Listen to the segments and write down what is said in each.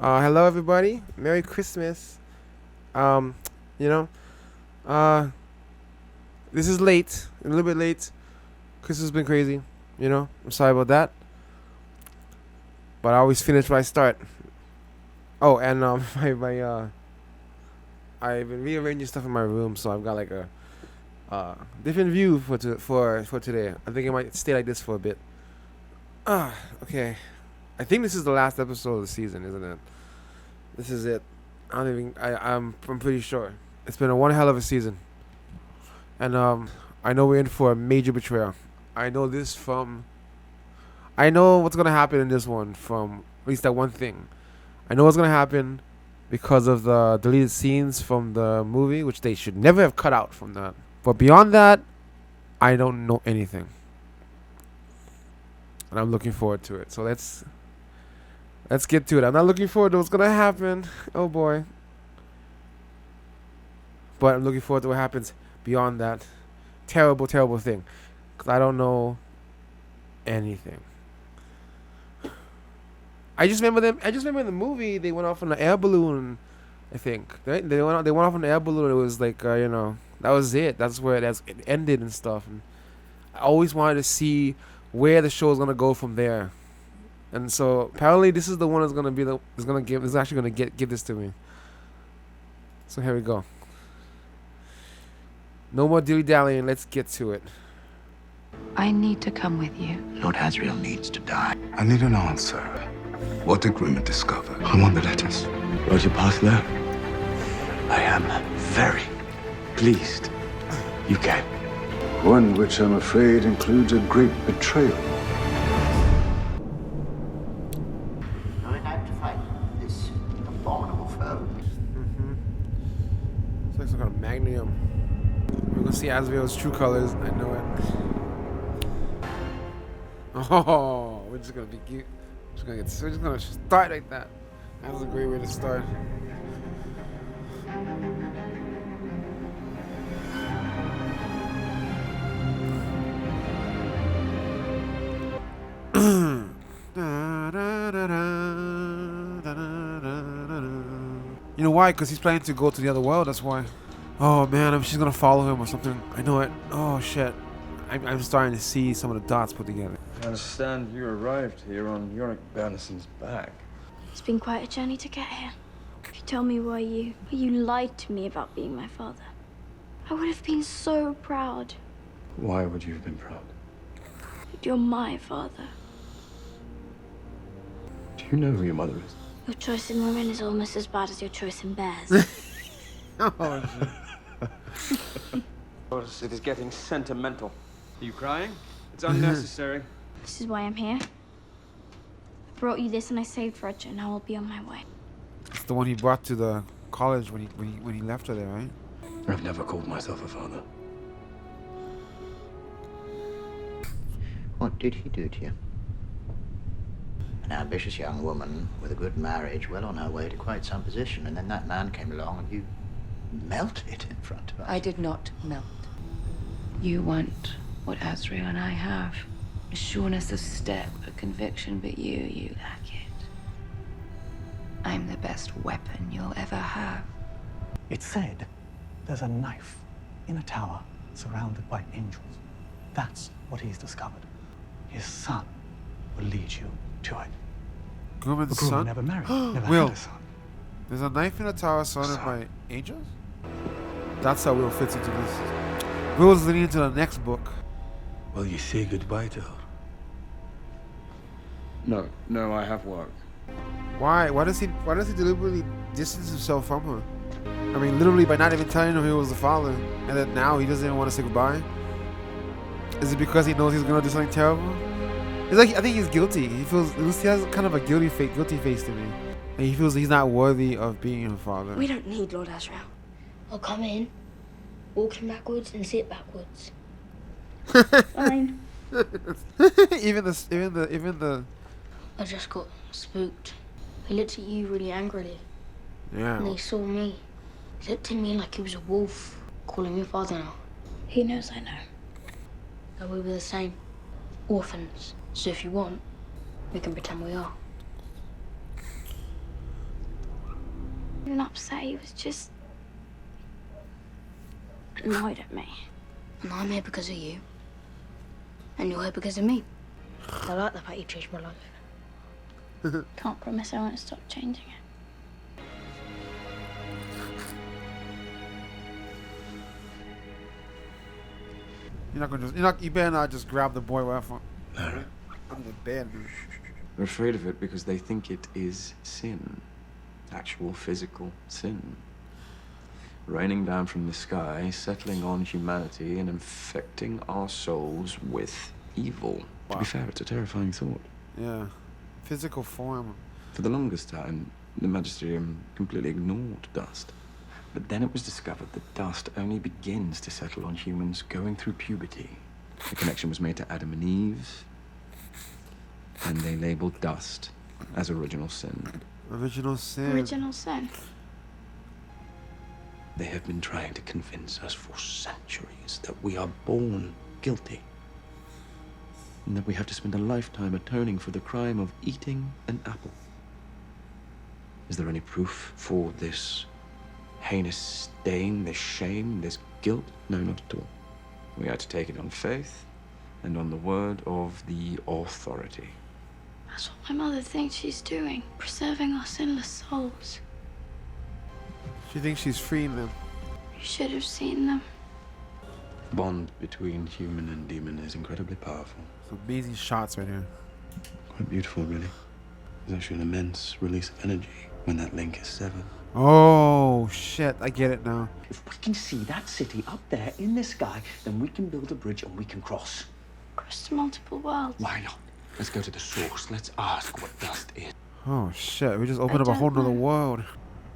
Hello everybody. Merry Christmas. Um, you know, uh, this is late, a little bit late. Christmas has been crazy. I'm sorry about that, but I always finish what I start. Oh, and I've been rearranging stuff in my room, so I've got like a different view for today. I think it might stay like this for a bit. Ah, okay. I think this is the last episode of the season, isn't it? This is it. I don't even. I'm pretty sure. It's been a one hell of a season. And I know we're in for a major betrayal. I know this from. I know what's gonna happen in this one from at least that one thing. I know what's gonna happen because of the deleted scenes from the movie, which they should never have cut out from that. But beyond that, I don't know anything, and I'm looking forward to it. So let's get to it. I'm not looking forward to what's gonna happen. Oh boy. But I'm looking forward to what happens beyond that terrible, terrible thing, because I don't know anything. I just remember them. I just remember in the movie they went off on an air balloon. I think they went off on an air balloon. It was like that was it. That's where it ended and stuff. And I always wanted to see where the show is gonna go from there. And so apparently this is the one that's gonna be the is gonna give is actually gonna give this to me. So here we go. No more dilly dallying. Let's get to it. I need to come with you. Lord Asriel needs to die. I need an answer. What did Grima discover? I want the letters. Wrote your path there? I am very pleased you came. One which I'm afraid includes a great betrayal. Going out to fight this abominable foe. It's like some kind of magnum. We're gonna see Asriel's true colors. I know it. Oh, we're just gonna be cute. We're just gonna start like that. That's a great way to start. You know why? Because he's planning to go to the other world. That's why. Oh man, she's gonna follow him or something. I know it. Oh shit. I'm starting to see some of the dots put together. I understand you arrived here on Yorick Berneson's back. It's been quite a journey to get here. Could you tell me why you lied to me about being my father? I would have been so proud. Why would you have been proud? You're my father. Do you know who your mother is? Your choice in women is almost as bad as your choice in bears. Oh shit. It is getting sentimental. Are you crying? It's unnecessary. This is why I'm here. I brought you this and I saved Roger. Now I'll be on my way. It's the one he brought to the college when he left her there, right? I've never called myself a father. What did he do to you? An ambitious young woman with a good marriage, well on her way to quite some position, and then that man came along and you melted in front of us. I did not melt. You want what Asriel and I have. A sureness of step, a conviction, but you lack it. I'm the best weapon you'll ever have. It's said there's a knife in a tower surrounded by angels. That's what he's discovered. His son will lead you to it. Grumman's But Grumman son? never married, never Will. had a son. There's a knife in a tower surrounded by angels? That's how Will fits into this. Will's leading into the next book. Will you say goodbye to her? No, I have work. Why? Why does he deliberately distance himself from her? I mean, literally by not even telling her he was the father, and that now he doesn't even want to say goodbye. Is it because he knows he's gonna do something terrible? It's like I think he's guilty. He has kind of a guilty face to me. And he feels he's not worthy of being her father. We don't need Lord Asriel. I'll come in, walk him backwards, and sit backwards. Fine. even the I just got spooked. He looked at you really angrily, and yeah. he saw me. He looked at me like he was a wolf, calling me father now. He knows I know. And we were the same. Orphans. So if you want, we can pretend we are. even upset. He was just annoyed at me. And I'm here because of you. And you're here because of me. I like the fact you changed my life. Can't promise I won't stop changing it. You better not just grab the boy right from under the bed, dude. They're afraid of it because they think it is sin. Actual physical sin. Raining down from the sky, settling on humanity, and infecting our souls with evil. To be fair, it's a terrifying thought. Yeah. Physical form. For the longest time, the Magisterium completely ignored dust. But then it was discovered that dust only begins to settle on humans going through puberty. The connection was made to Adam and Eve, and they labeled dust as original sin. Original sin. Original sin. They have been trying to convince us for centuries that we are born guilty, and that we have to spend a lifetime atoning for the crime of eating an apple. Is there any proof for this heinous stain, this shame, this guilt? No, not at all. We are to take it on faith and on the word of the authority. That's what my mother thinks she's doing. Preserving our sinless souls. She thinks she's freeing them. You should have seen them. The bond between human and demon is incredibly powerful. Some amazing shots right here. Quite beautiful, really. There's actually an immense release of energy when that link is severed. Oh, shit. I get it now. If we can see that city up there in the sky, then we can build a bridge and we can cross. Across to multiple worlds. Why not? Let's go to the source. Let's ask what dust is. Oh, shit. We just opened up a don't whole nother know. world.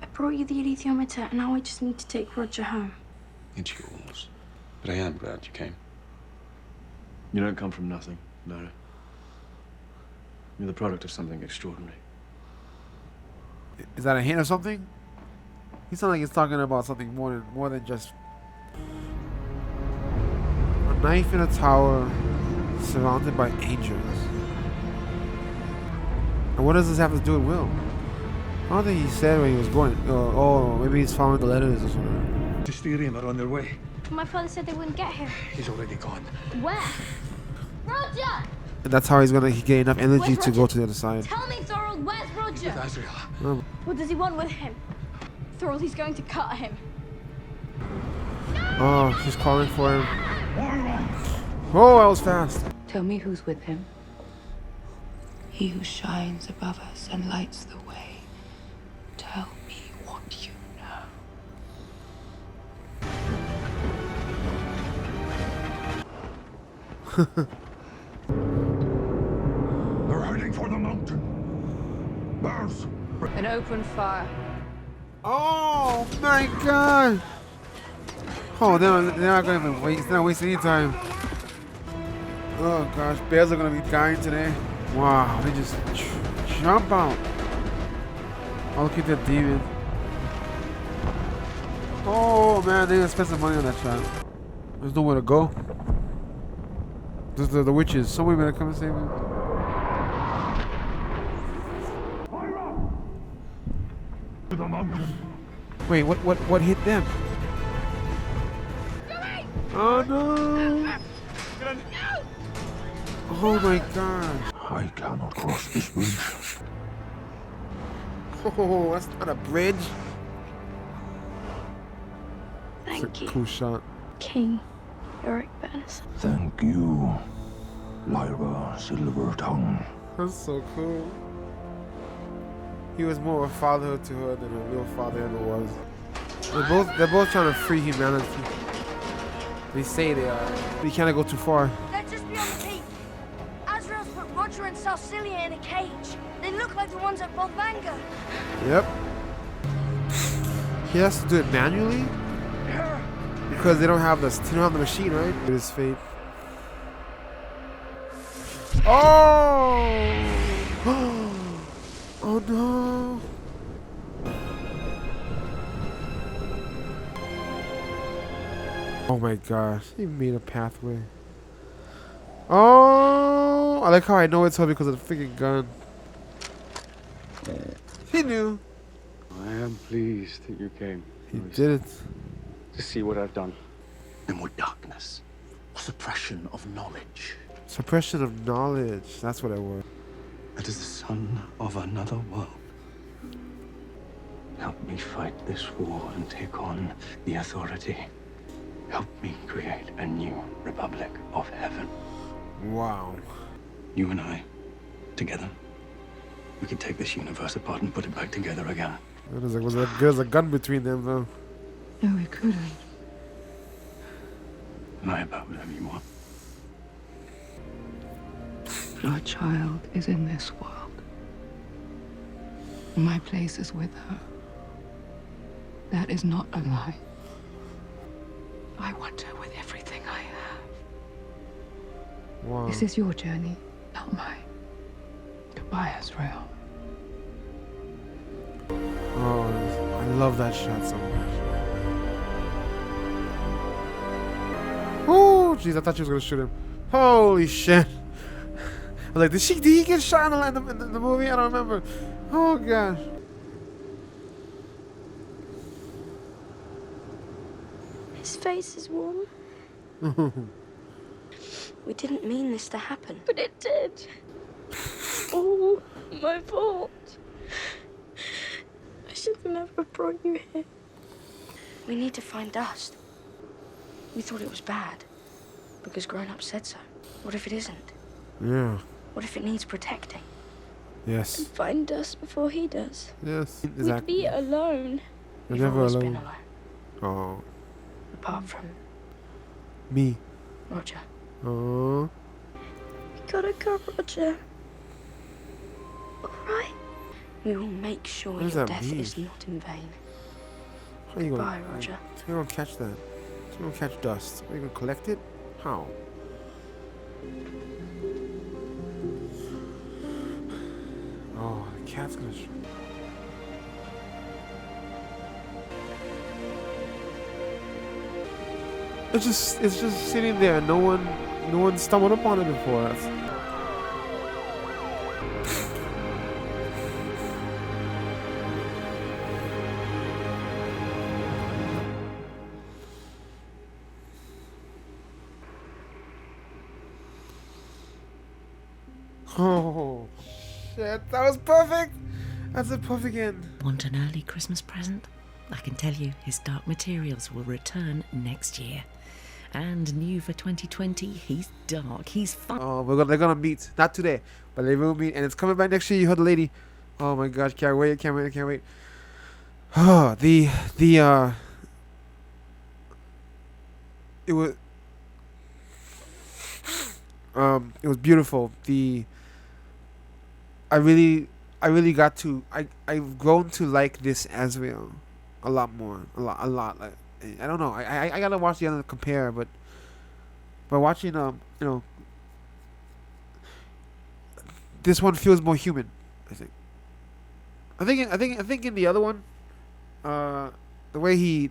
I brought you the alethiometer, and now I just need to take Roger home. It's yours. But I am glad you came. You don't come from nothing, Lara. You're the product of something extraordinary. Is that a hint of something? He sounds like he's talking about something more than just a knife in a tower surrounded by angels. And what does this have to do with Will? I don't think he said where he was going. Oh, maybe he's following the letters or something. Mysterium are on their way. My father said they wouldn't get here. He's already gone. Where? Roger! And that's how he's gonna get enough energy Where's to go Roger? to the other side. Tell me, Thorold, where's Roger? Azrael. What does he want with him? Thorold, he's going to cut him. Oh, she's calling for him. Oh, that was fast. Tell me who's with him. He who shines above us and lights the way. Tell me what you know. They're heading for the mountain. Bears. An open fire. Oh my god! Oh, they're not gonna even waste. They're not wasting any time. Oh gosh, bears are gonna be dying today. Wow, they just jump out. Oh, look at that demon. Oh man, they're gonna spend some money on that shot. There's nowhere to go. There's the witches. Somebody better come and save me. To the mountain. Wait, what hit them? Oh no! Oh my god! I cannot cross this bridge. Oh, that's not a bridge. Thank you, Cool shot. King Eric Benson. Thank you, Lyra Silvertongue. That's so cool. He was more of a father to her than her real father ever was. They're both trying to free humanity. They say they are. But you can't go too far. They're just beyond the peak. Azrael's put Roger and Salcilia in a cage. They look like the ones at Bolvanga. Yep. He has to do it manually because they don't have the machine, right? It is fate. Oh! Oh no! Oh my gosh, he made a pathway. Oh! I like how I know it's her because of the freaking gun. He knew. I am pleased that you came. He did it. To see what I've done. No more darkness or suppression of knowledge. Suppression of knowledge. That's what I want. That is the son of another world. Help me fight this war and take on the authority. Help me create a new Republic of Heaven. Wow. You and I, together, we can take this universe apart and put it back together again. Was as good as a gun between them, though. No, we couldn't. Lie about whatever you want. Our child is in this world. My place is with her. That is not a lie. I want her with everything I have. Wow. This is your journey, not mine. Goodbye, Azrael. Oh, I love that shot so much. Oh, jeez, I thought she was gonna shoot him. Holy shit. I was like, did he get shot in the movie? I don't remember. Oh, gosh. His face is warm. We didn't mean this to happen. But it did. All my fault. I should have never brought you here. We need to find dust. We thought it was bad because grown-ups said so. What if it isn't? Yeah. What if it needs protecting? Yes. Find dust before he does. Yes. We'd Exactly. be alone. You're We've never always alone. been alone. Oh. Apart from Me. Roger. Oh. We gotta go, Roger. Alright. We will make sure What does your that death mean? is not in vain. How you Goodbye, gonna, Roger. How you gonna catch that? How you gonna catch dust? Are you gonna collect it? How? Oh, the cat's gonna. It's just sitting there. No one stumbled upon it before us. Oh shit! That was perfect. That's a perfect end. Want an early Christmas present? I can tell you his Dark Materials will return next year. And new for 2020, he's dark, he's fun. Oh, they're gonna meet. Not today, but they will meet, and it's coming back next year. You heard the lady. Oh my gosh, can't wait, can't wait, can't wait. Oh, it was beautiful. I've grown to like this Azrael a lot more, a lot. Like, I don't know. I gotta watch the other compare, but by watching this one feels more human. I think in the other one, the way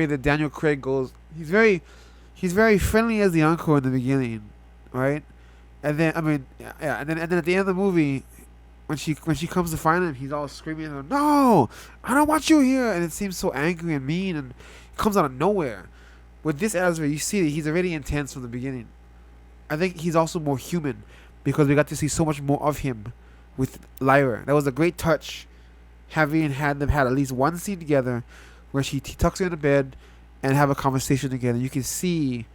that Daniel Craig goes, he's very friendly as the uncle in the beginning, right? And then and then at the end of the movie, when she comes to find him, he's all screaming at her, "No, I don't want you here!" And it seems so angry and mean, and it comes out of nowhere. With this Azrael, you see that he's already intense from the beginning. I think he's also more human because we got to see so much more of him with Lyra. That was a great touch, having had them had at least one scene together where he tucks her in the bed and have a conversation together. You can see,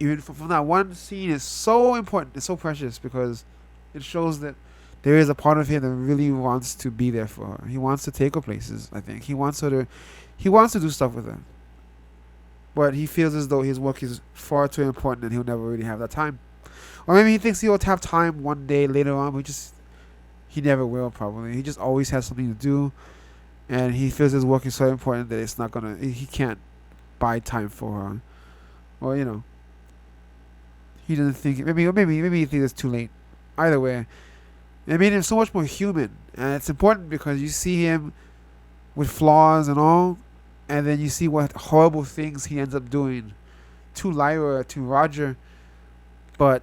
even from that one scene, is so important. It's so precious because it shows that there is a part of him that really wants to be there for her. He wants to take her places. I think he wants to do stuff with her, but he feels as though his work is far too important and he'll never really have that time. Or maybe he thinks he'll have time one day later on, but he never will probably. He just always has something to do, and he feels his work is so important that he can't buy time for her. Or he doesn't think maybe he thinks it's too late. Either way, it made him so much more human, and it's important because you see him with flaws and all, and then you see what horrible things he ends up doing to Lyra, to Roger, but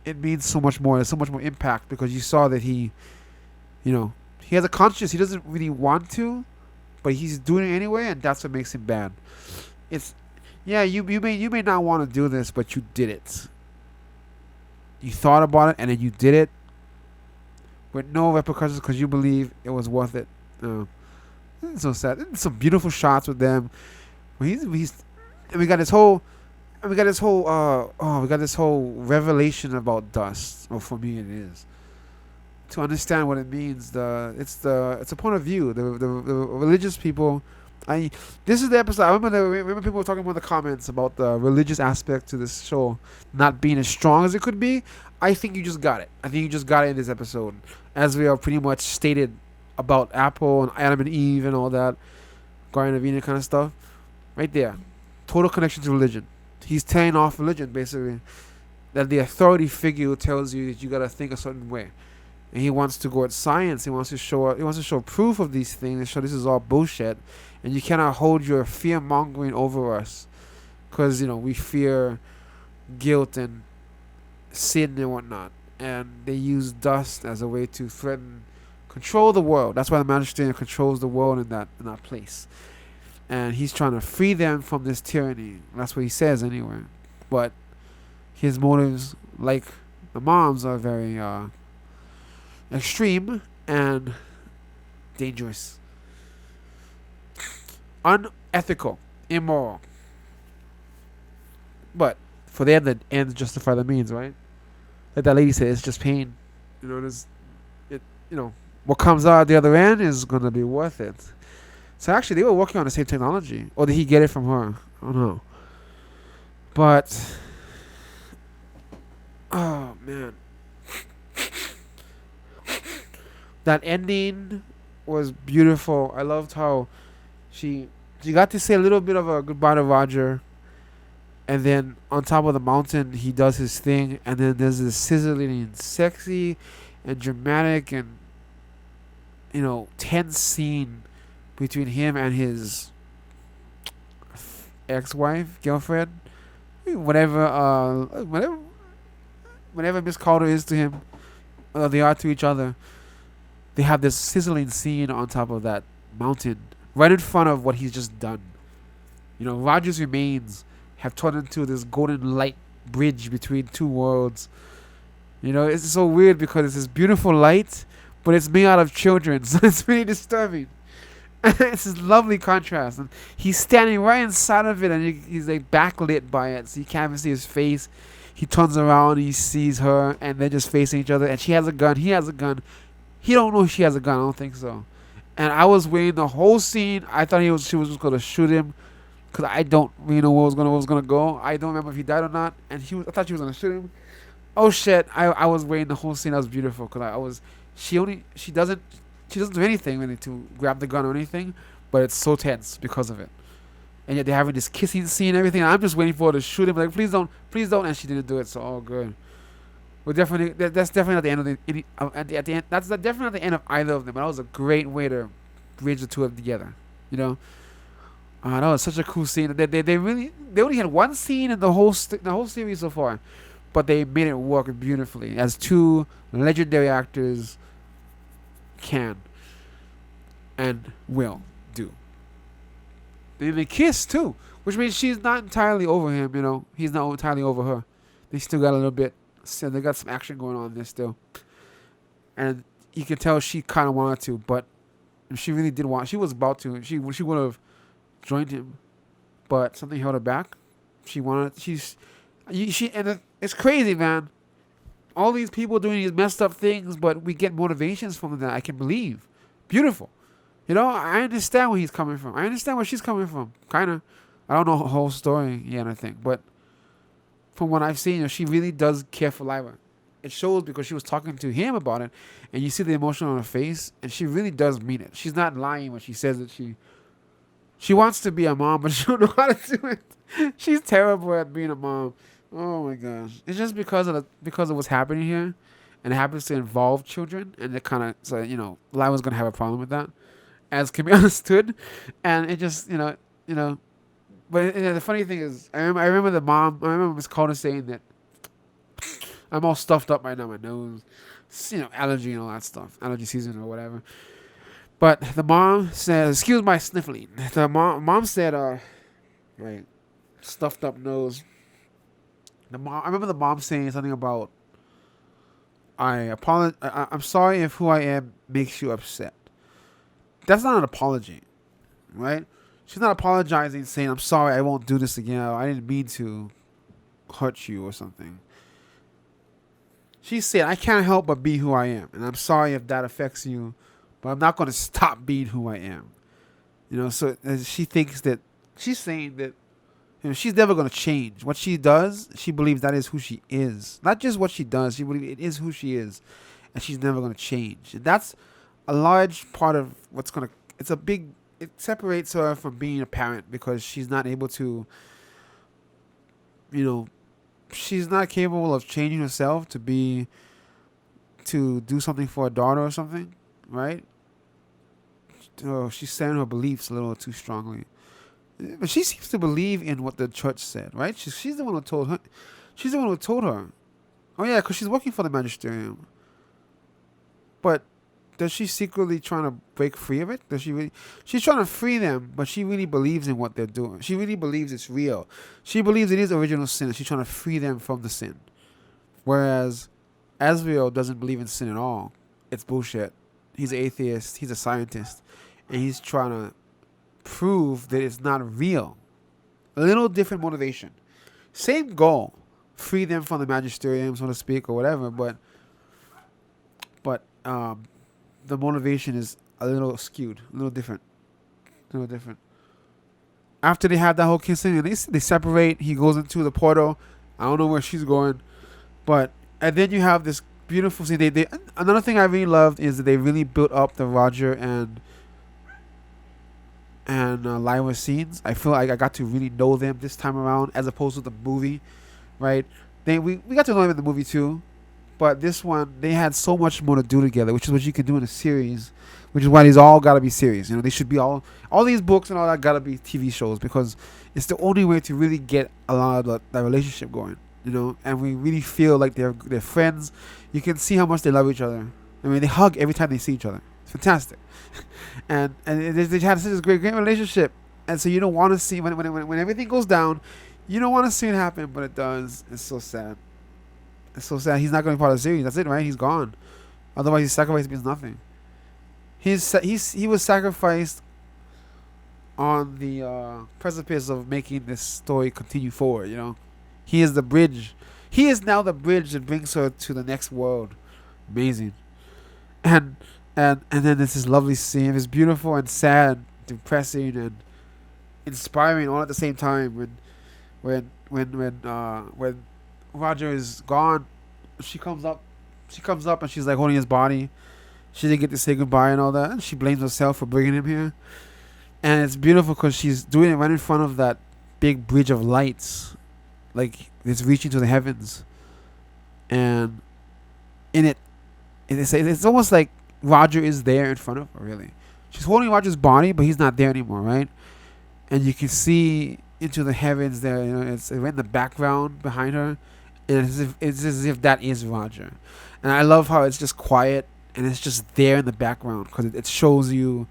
it means so much more. There's so much more impact because you saw that he he has a conscience. He doesn't really want to, but he's doing it anyway, and that's what makes him bad. It's yeah, you may not want to do this, but you did it. You thought about it, and then you did it with no repercussions because you believe it was worth it. It's so sad. It's some beautiful shots with them. He's and we got this whole revelation about dust. Or for me, it is to understand what it means. It's a point of view. The religious people. This is the episode. I remember people were talking about the comments about the religious aspect to this show not being as strong as it could be. I think you just got it. I think you just got it in this episode, as we are pretty much stated about Apple and Adam and Eve and all that, Garden of Eden kind of stuff. Right there, total connection to religion. He's tearing off religion basically. That the authority figure tells you that you gotta think a certain way, and he wants to go at science. He wants to show proof of these things and show this is all bullshit. And you cannot hold your fear mongering over us, because we fear guilt and sin and whatnot. And they use dust as a way to threaten, control the world. That's why the Magistrator controls the world in that place. And he's trying to free them from this tyranny. That's what he says anyway. But his motives, like the mom's, are very extreme and dangerous. Unethical, immoral. But for them, the ends justify the means, right? Like that lady said, it's just pain. What comes out at the other end is gonna be worth it. So actually, they were working on the same technology, or did he get it from her? I don't know. But oh man, that ending was beautiful. I loved how she got to say a little bit of a goodbye to Roger, and then on top of the mountain he does his thing, and then there's this sizzling and sexy and dramatic and tense scene between him and his ex-wife, girlfriend, whatever Miss Calder is to him, they are to each other. They have this sizzling scene on top of that mountain, right in front of what he's just done. Roger's remains have turned into this golden light bridge between two worlds. It's so weird because it's this beautiful light, but it's made out of children, so it's really disturbing. It's this lovely contrast, and he's standing right inside of it, and he's like backlit by it, so you can't even see his face. He turns around, and he sees her, and they're just facing each other, and she has a gun, he has a gun. He don't know if she has a gun, I don't think so. And I was waiting the whole scene. I thought she was just gonna shoot him, because I don't really know where was gonna go. I don't remember if he died or not, and I thought she was gonna shoot him. Oh shit! I was waiting the whole scene. That was beautiful, because she doesn't do anything really to grab the gun or anything, but it's so tense because of it. And yet they're having this kissing scene and everything. And I'm just waiting for her to shoot him, like please don't, and she didn't do it. So all good. That's definitely at the end of at the end. That's definitely at the end of either of them. But that was a great way to bridge the two of them together. That was such a cool scene. They only had one scene in the whole series so far, but they made it work beautifully, as two legendary actors can and will do. They kiss too, which means she's not entirely over him. He's not entirely over her. They still got a little bit. So they got some action going on there still, and you can tell she kind of wanted to, but she really did want. She was about to. She would have joined him, but something held her back. She wanted. It's crazy, man. All these people doing these messed up things, but we get motivations from that. I can believe. Beautiful. I understand where he's coming from. I understand where she's coming from. Kind of. I don't know her whole story yet, I think, but from what I've seen, she really does care for Lyra. It shows because she was talking to him about it, and you see the emotion on her face, and she really does mean it. She's not lying when she says that she wants to be a mom, but she don't know how to do it. She's terrible at being a mom. Oh my gosh! It's just because of what's happening here, and it happens to involve children, and it kind of Lyra's gonna have a problem with that, as can be understood, and it just But the funny thing is, I remember Miss Calder saying that I'm all stuffed up right now, my nose, allergy and all that stuff, allergy season or whatever. But the mom said, excuse my sniffling. The mom said, right, stuffed up nose. I remember the mom saying something about, I'm sorry if who I am makes you upset. That's not an apology, right? She's not apologizing, saying, I'm sorry, I won't do this again. I didn't mean to hurt you or something. She said, I can't help but be who I am. And I'm sorry if that affects you, but I'm not going to stop being who I am. You know, so she thinks that, she's saying that, you know, she's never going to change. What she does, she believes that is who she is. Not just what she does, she believes it is who she is. And she's never going to change. And that's a large part of what's going to, it separates her from being a parent because she's not able to, you know, she's not capable of changing herself to do something for a daughter or something, right? She's saying her beliefs a little too strongly. But she seems to believe in what the church said, right? She's the one who told her. She's the one who told her. Oh yeah, because she's working for the magisterium. But does she secretly trying to break free of it? Does she really? She's trying to free them, but she really believes in what they're doing. She really believes it's real. She believes it is original sin, and she's trying to free them from the sin. Whereas Azrael doesn't believe in sin at all. It's bullshit. He's an atheist. He's a scientist, and he's trying to prove that it's not real. A little different motivation. Same goal. Free them from the magisterium, so to speak, or whatever, but the motivation is a little skewed, a little different. After they have that whole kissing, and they separate, he goes into the portal. I don't know where she's going, and then you have this beautiful scene. They another thing I really loved is that they really built up the Roger and Lyra scenes. I feel like I got to really know them this time around, as opposed to the movie, right? We got to know them in the movie too. But this one, they had so much more to do together, which is what you can do in a series, which is why these all got to be series. You know, they should be all these books and all that got to be TV shows, because it's the only way to really get a lot of that relationship going, you know, and we really feel like they're friends. You can see how much they love each other. I mean, they hug every time they see each other. It's fantastic. and they had such a great relationship. And so you don't want to see, when everything goes down, you don't want to see it happen, but it does. It's so sad. It's so sad. He's not going to be part of the series. That's it, right? He's gone. Otherwise, his sacrifice means nothing. He was sacrificed on the precipice of making this story continue forward. You know, he is the bridge. He is now the bridge that brings her to the next world. Amazing. And then there's this lovely scene. It's beautiful and sad, depressing and inspiring all at the same time. When Roger is gone, she comes up and she's like holding his body. She didn't get to say goodbye and all that, and she blames herself for bringing him here. And it's beautiful because she's doing it right in front of that big bridge of lights, like it's reaching to the heavens. And in it's almost like Roger is there in front of her. Really, she's holding Roger's body, but he's not there anymore, right? And you can see into the heavens there. You know, it's in the background behind her. And it's as if that is Roger. And I love how it's just quiet and it's just there in the background, because it shows you,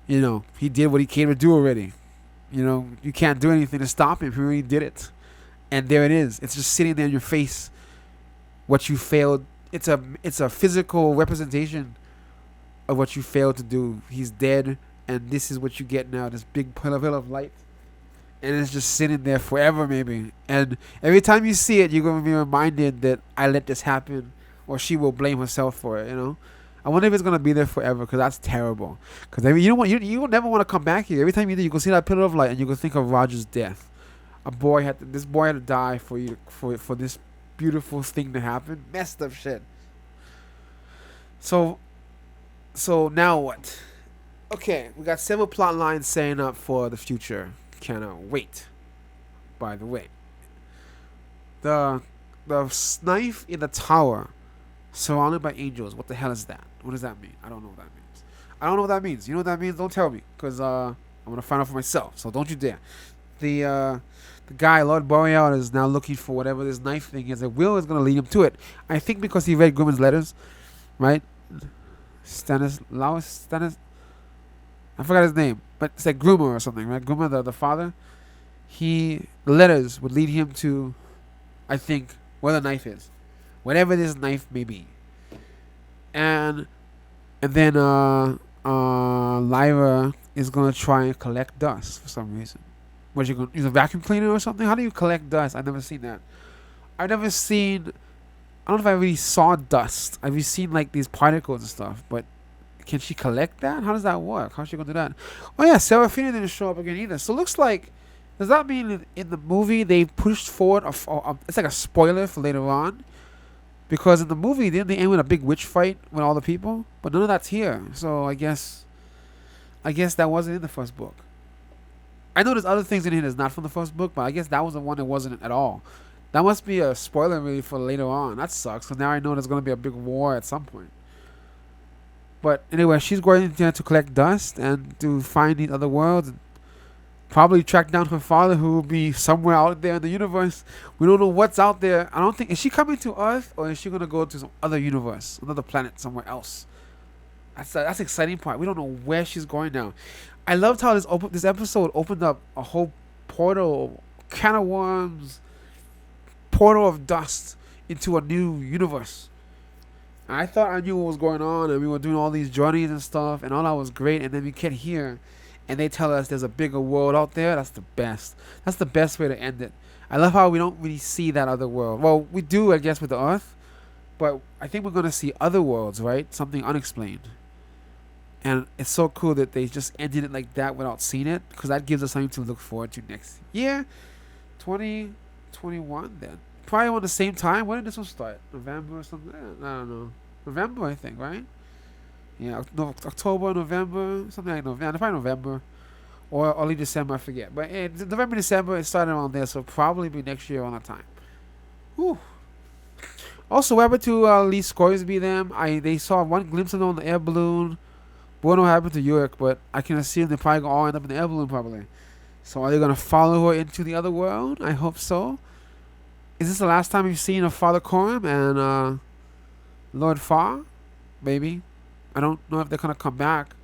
you know, he did what he came to do already. You know, you can't do anything to stop him. He already did it. And there it is. It's just sitting there in your face. What you failed. It's a physical representation of what you failed to do. He's dead, and this is what you get now. This big pillar of light. And it's just sitting there forever, maybe. And every time you see it, you're going to be reminded that I let this happen, or she will blame herself for it, you know? I wonder if it's going to be there forever, because that's terrible. Because you will never want to come back here. Every time you do, you go see that pillar of light, and you go think of Roger's death. This boy had to die for this beautiful thing to happen. Messed up shit. So now what? Okay, we got several plot lines setting up for the future. Cannot wait. By the way, the knife in the tower, surrounded by angels. What the hell is that? What does that mean? I don't know what that means. I don't know what that means. You know what that means? Don't tell me, because I'm gonna find out for myself. So don't you dare. The guy, Lord Boreal, is now looking for whatever this knife thing is. And Will is gonna lead him to it. I think because he read Grumman's letters, right? I forgot his name, but it's like Groomer or something, right? Groomer, the father. The letters would lead him to, I think, where the knife is, whatever this knife may be. And then Lyra is gonna try and collect dust for some reason. What, you gonna use a vacuum cleaner or something? How do you collect dust? I've never seen that. I don't know if I really saw dust. I've seen like these particles and stuff, but can she collect that? How does that work? How's she gonna do that? Oh yeah, Serafina didn't show up again either. So it looks like, does that mean in the movie they pushed forward it's like a spoiler for later on? Because in the movie, didn't they end with a big witch fight with all the people? But none of that's here. So I guess that wasn't in the first book. I know there's other things in here that's not from the first book, but I guess that was the one that wasn't at all. That must be a spoiler really for later on. That sucks. So now I know there's going to be a big war at some point. But anyway, she's going there to collect dust and to find these other worlds and probably track down her father, who will be somewhere out there in the universe. We don't know what's out there. I don't think, is she coming to Earth or is she going to go to some other universe, another planet somewhere else? That's the exciting part. We don't know where she's going now. I loved how this episode opened up a whole portal, can of worms, portal of dust into a new universe. I thought I knew what was going on, and we were doing all these journeys and stuff, and all that was great. And then we get here, and they tell us there's a bigger world out there. That's the best. That's the best way to end it. I love how we don't really see that other world. Well, we do, I guess, with the Earth, but I think we're gonna see other worlds, right? Something unexplained. And it's so cool that they just ended it like that without seeing it, because that gives us something to look forward to next year, 2021. Then probably around the same time. When did this one start? November or something? I don't know. November, I think, right? Yeah, October, November, something like November. Probably November or early December. I forget. But November, December, it started around there, so probably be next year on that time. Whew. Also, what happened to Lee Scoresby? They saw one glimpse of them on the air balloon. We don't know what happened to Yurik, but I can assume they probably all end up in the air balloon probably. So are they gonna follow her into the other world? I hope so. Is this the last time you've seen of Father Coram and Lord Farr? Maybe. I don't know if they're gonna come back.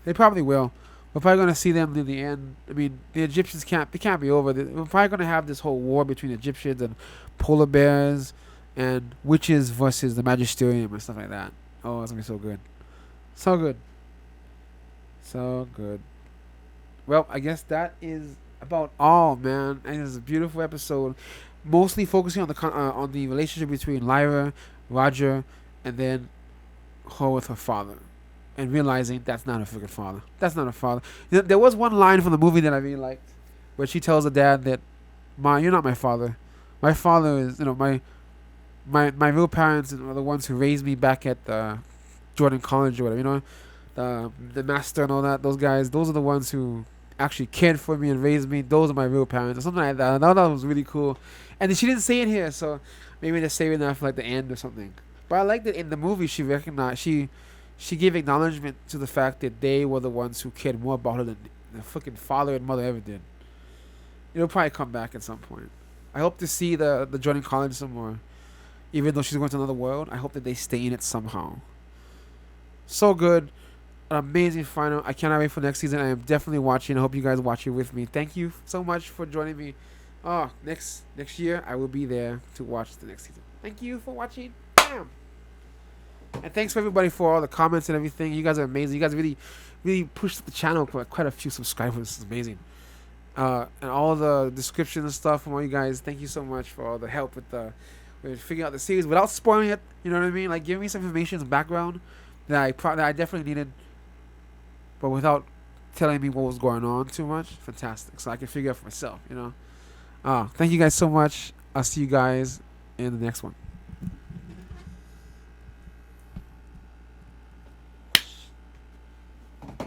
They probably will. We're probably gonna see them near the end. I mean, the Egyptians can't be over. We're probably gonna have this whole war between Egyptians and polar bears and witches versus the Magisterium and stuff like that. Oh, it's gonna be so good. So good. So good. Well, I guess that is about all, man. And it's a beautiful episode, mostly focusing on the relationship between Lyra, Roger, and then her with her father, and realizing that's not a freaking father. That's not a father. There was one line from the movie that I really liked, where she tells her dad that, you're not my father. My father is, my real parents are the ones who raised me back at Jordan College or whatever, the master and all that, those guys, those are the ones who actually cared for me and raised me. Those are my real parents, or something like that. I thought that was really cool. And she didn't say it here, so maybe they're saving that for like the end or something. But I like that in the movie she recognized, she gave acknowledgement to the fact that they were the ones who cared more about her than the fucking father and mother ever did. It'll probably come back at some point. I hope to see the Jordan College some more. Even though she's going to another world, I hope that they stay in it somehow. So good. An amazing final. I cannot wait for next season. I am definitely watching. I hope you guys watch it with me. Thank you so much for joining me. Next year I will be there to watch the next season. Thank you for watching. Bam. And thanks for everybody for all the comments and everything. You guys are amazing. You guys really pushed the channel for quite a few subscribers. It's amazing. And all the descriptions and stuff from all you guys. Thank you so much for all the help with figuring out the series without spoiling it. You know what I mean? Like giving me some information, some background that I definitely needed, but without telling me what was going on too much. Fantastic. So I can figure out for myself, Thank you guys so much. I'll see you guys in the next one.